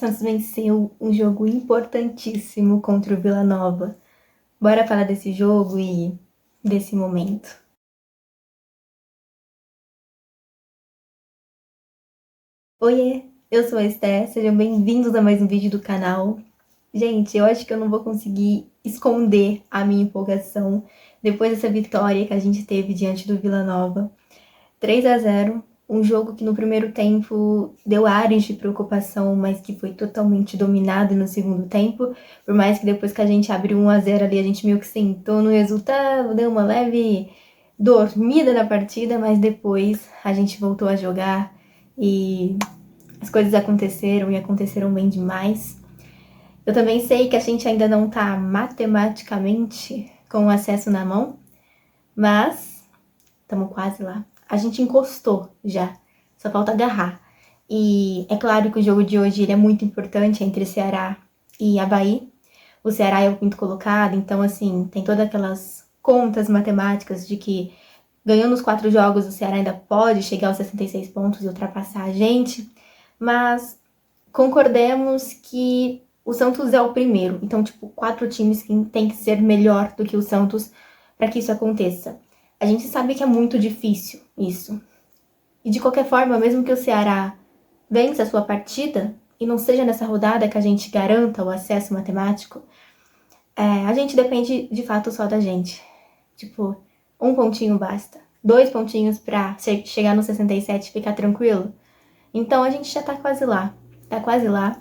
Santos venceu um jogo importantíssimo contra o Vila Nova. Bora falar desse jogo e desse momento. Oiê, eu sou a Esté, sejam bem-vindos a mais um vídeo do canal. Gente, eu acho que eu não vou conseguir esconder a minha empolgação depois dessa vitória que a gente teve diante do Vila Nova. 3-0, um jogo que no primeiro tempo deu ares de preocupação, mas que foi totalmente dominado no segundo tempo. Por mais que depois que a gente abriu 1-0 ali, a gente meio que sentou no resultado, deu uma leve dormida na partida, mas depois a gente voltou a jogar e as coisas aconteceram e aconteceram bem demais. Eu também sei que a gente ainda não tá matematicamente com o acesso na mão, mas estamos quase lá. A gente encostou já, só falta agarrar. E é claro que o jogo de hoje ele é muito importante entre Ceará e Avaí. O Ceará é o quinto colocado, então assim, tem todas aquelas contas matemáticas de que ganhando os 4 jogos o Ceará ainda pode chegar aos 66 pontos e ultrapassar a gente. Mas concordemos que o Santos é o primeiro. Então, 4 times que tem que ser melhor do que o Santos para que isso aconteça. A gente sabe que é muito difícil isso. E de qualquer forma, mesmo que o Ceará vença a sua partida, e não seja nessa rodada que a gente garanta o acesso matemático, a gente depende de fato só da gente. 1 pontinho basta. 2 pontinhos pra chegar no 67 e ficar tranquilo. Então a gente já tá quase lá. Tá quase lá.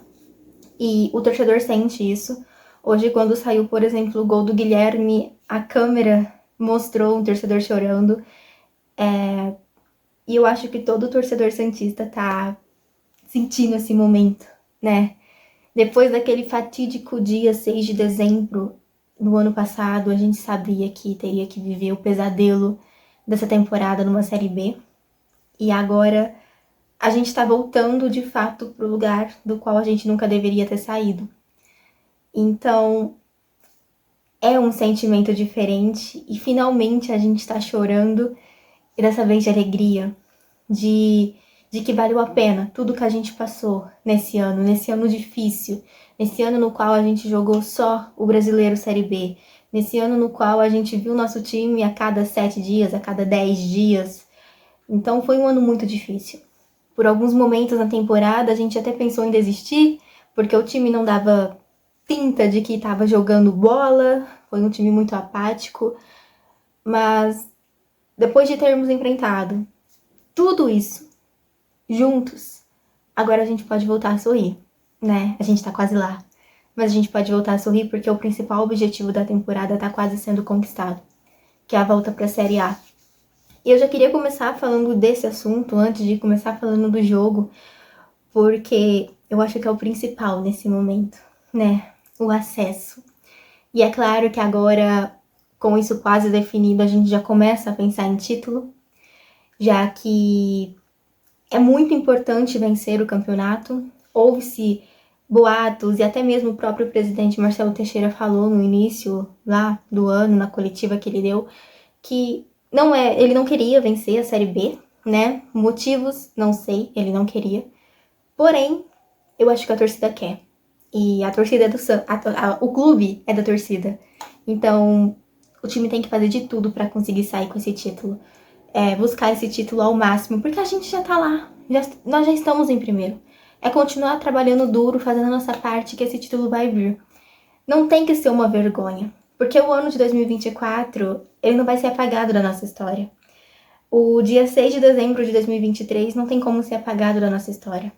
E o torcedor sente isso. Hoje, quando saiu, por exemplo, o gol do Guilherme, a câmera mostrou um torcedor chorando. E eu acho que todo torcedor santista tá sentindo esse momento, né? Depois daquele fatídico dia 6 de dezembro do ano passado, a gente sabia que teria que viver o pesadelo dessa temporada numa Série B. E agora a gente tá voltando de fato pro lugar do qual a gente nunca deveria ter saído. Então, é um sentimento diferente e finalmente a gente tá chorando, e dessa vez de alegria, de que valeu a pena tudo que a gente passou nesse ano difícil, nesse ano no qual a gente jogou só o Brasileiro Série B, nesse ano no qual a gente viu nosso time a cada 7 dias, a cada 10 dias. Então foi um ano muito difícil. Por alguns momentos na temporada a gente até pensou em desistir, porque o time não dava pinta de que estava jogando bola, foi um time muito apático, mas depois de termos enfrentado tudo isso juntos, agora a gente pode voltar a sorrir, né? A gente tá quase lá, mas a gente pode voltar a sorrir porque o principal objetivo da temporada tá quase sendo conquistado, que é a volta pra Série A. E eu já queria começar falando desse assunto antes de começar falando do jogo, porque eu acho que é o principal nesse momento, né? O acesso. E é claro que agora, com isso quase definido, a gente já começa a pensar em título, já que é muito importante vencer o campeonato. Houve-se boatos e até mesmo o próprio presidente Marcelo Teixeira falou no início lá do ano, na coletiva que ele deu, que ele não queria vencer a Série B, né? Motivos, não sei, ele não queria. Porém, eu acho que a torcida quer. E a torcida é do o clube é da torcida. Então, o time tem que fazer de tudo para conseguir sair com esse título. Buscar esse título ao máximo, porque a gente já tá lá. Nós já estamos em primeiro. É continuar trabalhando duro, fazendo a nossa parte, que esse título vai vir. Não tem que ser uma vergonha, porque o ano de 2024, ele não vai ser apagado da nossa história. O dia 6 de dezembro de 2023 não tem como ser apagado da nossa história.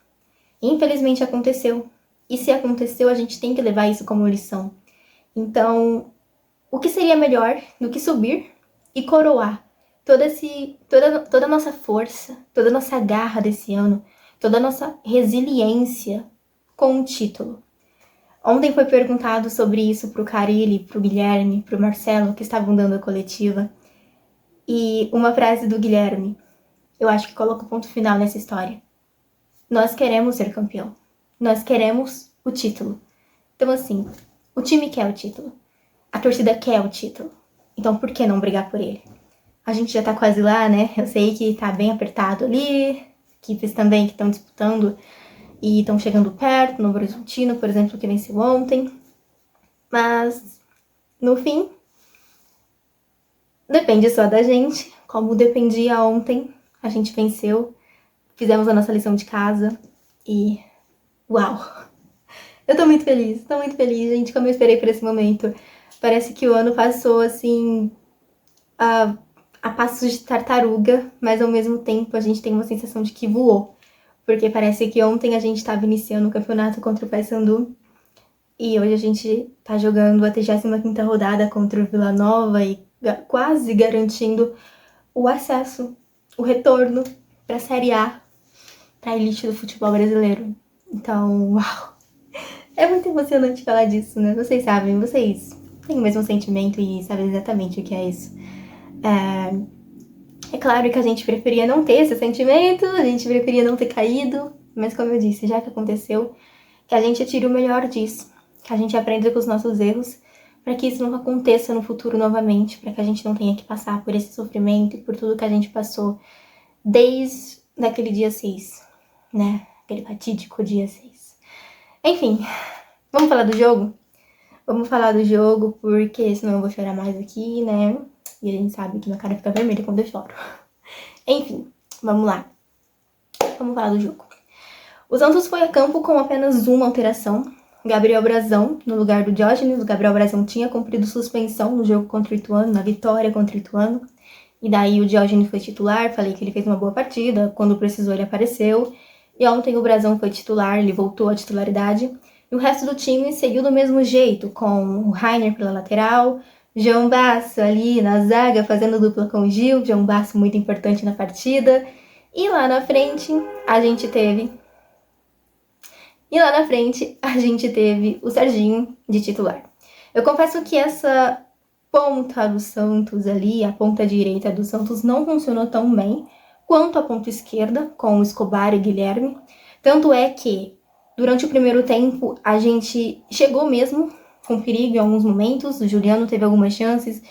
Infelizmente aconteceu. E se aconteceu, a gente tem que levar isso como lição. Então, o que seria melhor do que subir e coroar toda a nossa força, toda a nossa garra desse ano, toda a nossa resiliência com um título? Ontem foi perguntado sobre isso pro Carille, pro Guilherme, pro Marcelo, que estavam dando a coletiva. E uma frase do Guilherme, eu acho que coloca o ponto final nessa história. Nós queremos ser campeão. Nós queremos o título. Então, assim, o time quer o título. A torcida quer o título. Então, por que não brigar por ele? A gente já tá quase lá, né? Eu sei que tá bem apertado ali, equipes também que estão disputando. e estão chegando perto. O Novo Horizontino, por exemplo, que venceu ontem. Mas, no fim, depende só da gente. Como dependia ontem, a gente venceu. Fizemos a nossa lição de casa e... uau! Eu tô muito feliz, gente, como eu esperei por esse momento. Parece que o ano passou, assim, a passos de tartaruga, mas ao mesmo tempo a gente tem uma sensação de que voou. Porque parece que ontem a gente estava iniciando o campeonato contra o Paysandu e hoje a gente tá jogando a 35ª rodada contra o Vila Nova e quase garantindo o acesso, o retorno pra Série A, pra elite do futebol brasileiro. Então, uau! É muito emocionante falar disso, né? Vocês sabem, vocês têm o mesmo sentimento e sabem exatamente o que é isso. É claro que a gente preferia não ter esse sentimento, a gente preferia não ter caído, mas como eu disse, já que aconteceu, que a gente tire o melhor disso, que a gente aprenda com os nossos erros, para que isso não aconteça no futuro novamente, para que a gente não tenha que passar por esse sofrimento e por tudo que a gente passou desde aquele dia 6, né? Aquele fatídico dia 6. Enfim, vamos falar do jogo? Vamos falar do jogo, porque senão eu vou chorar mais aqui, né? E a gente sabe que minha cara fica vermelha quando eu choro. Enfim, vamos lá. Vamos falar do jogo. O Santos foi a campo com apenas uma alteração. Gabriel Brazão, no lugar do Diógenes. O Gabriel Brazão tinha cumprido suspensão no jogo contra o Ituano, na vitória contra o Ituano. E daí o Diógenes foi titular, falei que ele fez uma boa partida. Quando precisou, ele apareceu. E ontem o Brazão foi titular, ele voltou à titularidade. E o resto do time seguiu do mesmo jeito, com o Rainer pela lateral, João Basso ali na zaga, fazendo dupla com o Gil. João Basso muito importante na partida. E lá na frente, a gente teve o Serginho de titular. Eu confesso que essa ponta do Santos ali, a ponta direita do Santos, não funcionou tão bem quanto a ponta esquerda, com o Escobar e Guilherme. Tanto é que, durante o primeiro tempo, a gente chegou mesmo com perigo em alguns momentos. O Juliano teve algumas chances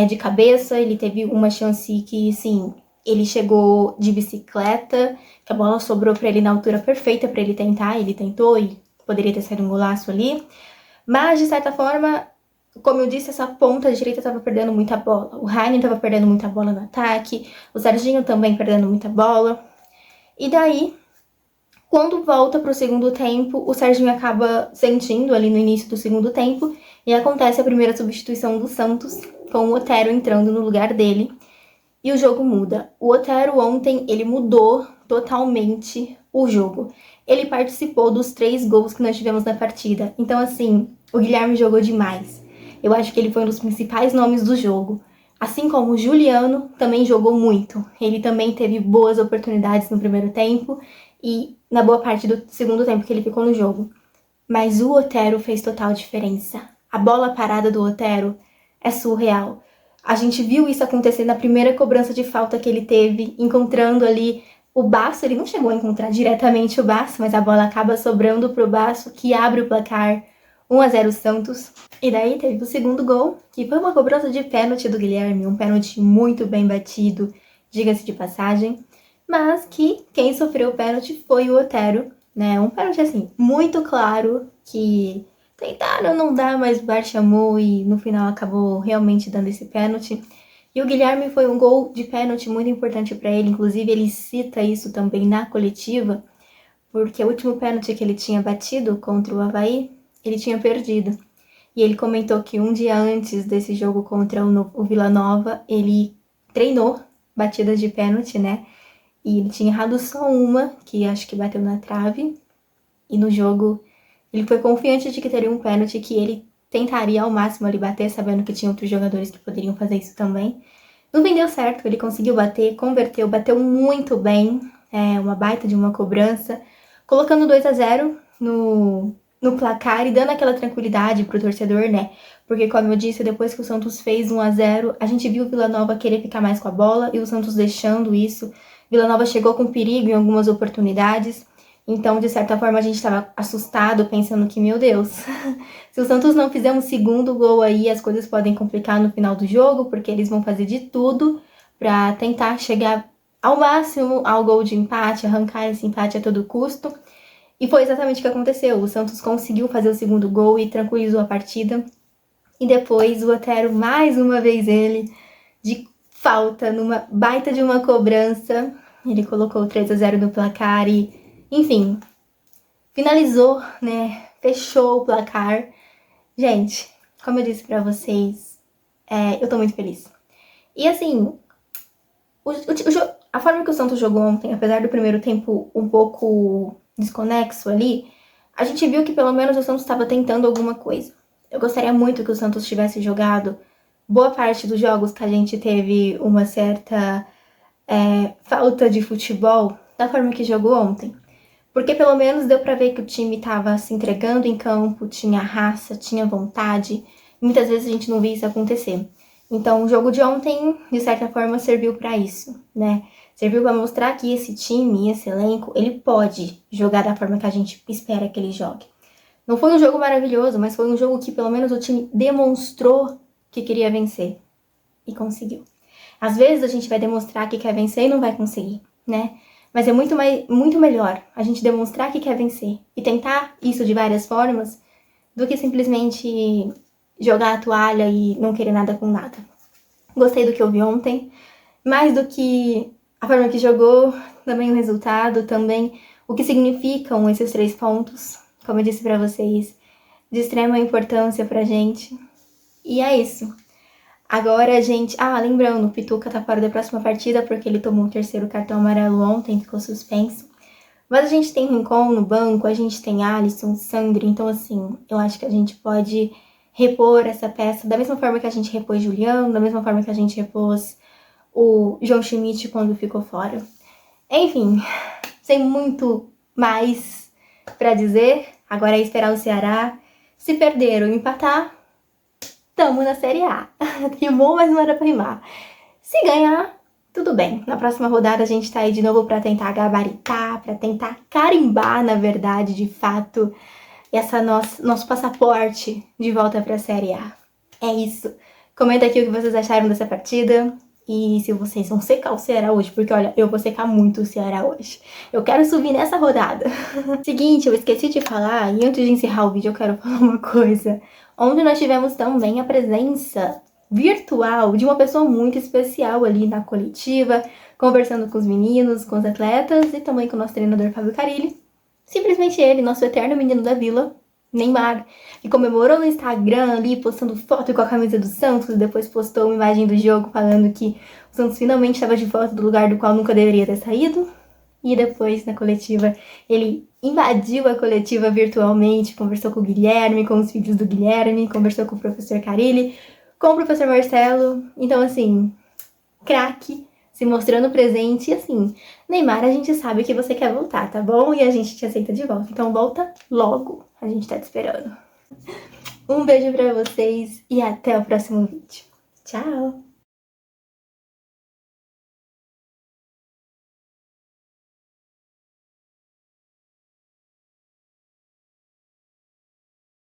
de cabeça, ele teve uma chance que, sim, ele chegou de bicicleta, que a bola sobrou para ele na altura perfeita para ele tentar, ele tentou e poderia ter saído um golaço ali. Mas, de certa forma, como eu disse, essa ponta direita estava perdendo muita bola. O Rainer estava perdendo muita bola no ataque, o Serginho também perdendo muita bola. E daí, quando volta para o segundo tempo, o Serginho acaba sentindo ali no início do segundo tempo e acontece a primeira substituição do Santos, com o Otero entrando no lugar dele. E o jogo muda. O Otero ontem, ele mudou totalmente o jogo. Ele participou dos 3 gols que nós tivemos na partida. Então, assim, o Guilherme jogou demais. Eu acho que ele foi um dos principais nomes do jogo. Assim como o Juliano também jogou muito. Ele também teve boas oportunidades no primeiro tempo e na boa parte do segundo tempo que ele ficou no jogo. Mas o Otero fez total diferença. A bola parada do Otero é surreal. A gente viu isso acontecer na primeira cobrança de falta que ele teve, encontrando ali o Basso. Ele não chegou a encontrar diretamente o Basso, mas a bola acaba sobrando pro Basso, que abre o placar 1-0 Santos. E daí teve o segundo gol, que foi uma cobrança de pênalti do Guilherme, um pênalti muito bem batido, diga-se de passagem, mas que quem sofreu o pênalti foi o Otero, né? Um pênalti, assim, muito claro, que tentaram não dar, mas o VAR chamou e no final acabou realmente dando esse pênalti. E o Guilherme foi um gol de pênalti muito importante para ele, inclusive ele cita isso também na coletiva, porque o último pênalti que ele tinha batido contra o Avaí, ele tinha perdido. E ele comentou que um dia antes desse jogo contra o Vila Nova, ele treinou batidas de pênalti, né? E ele tinha errado só uma, que acho que bateu na trave. E no jogo, ele foi confiante de que teria um pênalti que ele tentaria ao máximo ali bater, sabendo que tinha outros jogadores que poderiam fazer isso também. No fim deu certo, ele conseguiu bater, converteu, bateu muito bem, uma baita de uma cobrança, colocando 2-0 no placar e dando aquela tranquilidade pro torcedor, né? Porque, como eu disse, depois que o Santos fez 1-0, a gente viu o Vila Nova querer ficar mais com a bola e o Santos deixando isso. Vila Nova chegou com perigo em algumas oportunidades. Então, de certa forma, a gente estava assustado, pensando que, meu Deus, se o Santos não fizer um segundo gol aí, as coisas podem complicar no final do jogo, porque eles vão fazer de tudo para tentar chegar ao máximo ao gol de empate, arrancar esse empate a todo custo. E foi exatamente o que aconteceu. O Santos conseguiu fazer o segundo gol e tranquilizou a partida. E depois o Otero, mais uma vez ele, de falta, numa baita de uma cobrança, ele colocou 3-0 no placar e, enfim, finalizou, né? Fechou o placar. Gente, como eu disse pra vocês, eu tô muito feliz. E assim, a forma que o Santos jogou ontem, apesar do primeiro tempo um pouco desconexo ali, a gente viu que pelo menos o Santos estava tentando alguma coisa. Eu gostaria muito que o Santos tivesse jogado boa parte dos jogos que a gente teve uma certa falta de futebol da forma que jogou ontem. Porque pelo menos deu pra ver que o time estava se entregando em campo, tinha raça, tinha vontade. Muitas vezes a gente não via isso acontecer. Então o jogo de ontem, de certa forma, serviu pra isso, né? Serviu pra mostrar que esse time, esse elenco, ele pode jogar da forma que a gente espera que ele jogue. Não foi um jogo maravilhoso, mas foi um jogo que pelo menos o time demonstrou que queria vencer. E conseguiu. Às vezes a gente vai demonstrar que quer vencer e não vai conseguir, né? Mas é muito melhor a gente demonstrar que quer vencer e tentar isso de várias formas do que simplesmente jogar a toalha e não querer nada com nada. Gostei do que eu vi ontem, mais do que a forma que jogou, também o resultado, também o que significam esses 3 pontos, como eu disse pra vocês, de extrema importância pra gente. E é isso. Agora a gente... lembrando, o Pituca tá fora da próxima partida porque ele tomou o 3º cartão amarelo ontem, ficou suspenso. Mas a gente tem Rincon no banco, a gente tem Alisson, Sandri, então assim, eu acho que a gente pode repor essa peça da mesma forma que a gente repôs Juliano, da mesma forma que a gente repôs o João Schmidt quando ficou fora. Enfim, sem muito mais pra dizer, agora é esperar o Ceará. Se perder ou empatar, tamo na Série A. Rimou, mas não era pra rimar. Se ganhar, tudo bem. Na próxima rodada a gente tá aí de novo pra tentar gabaritar, pra tentar carimbar, na verdade, de fato, nosso passaporte de volta pra Série A. É isso. Comenta aqui o que vocês acharam dessa partida. E se vocês vão secar o Ceará hoje, porque olha, eu vou secar muito o Ceará hoje. Eu quero subir nessa rodada. Seguinte, eu esqueci de falar, e antes de encerrar o vídeo eu quero falar uma coisa. Ontem nós tivemos também a presença virtual de uma pessoa muito especial ali na coletiva, conversando com os meninos, com os atletas e também com o nosso treinador Fábio Carilli. Simplesmente ele, nosso eterno menino da vila, Neymar, que comemorou no Instagram ali, postando foto com a camisa do Santos, e depois postou uma imagem do jogo falando que o Santos finalmente estava de volta do lugar do qual nunca deveria ter saído. E depois, na coletiva, ele invadiu a coletiva virtualmente, conversou com o Guilherme, com os filhos do Guilherme, conversou com o professor Carilli, com o professor Marcelo. Então, assim, craque, se mostrando presente. E assim, Neymar, a gente sabe que você quer voltar, tá bom? E a gente te aceita de volta. Então volta logo, a gente tá te esperando. Um beijo pra vocês e até o próximo vídeo. Tchau!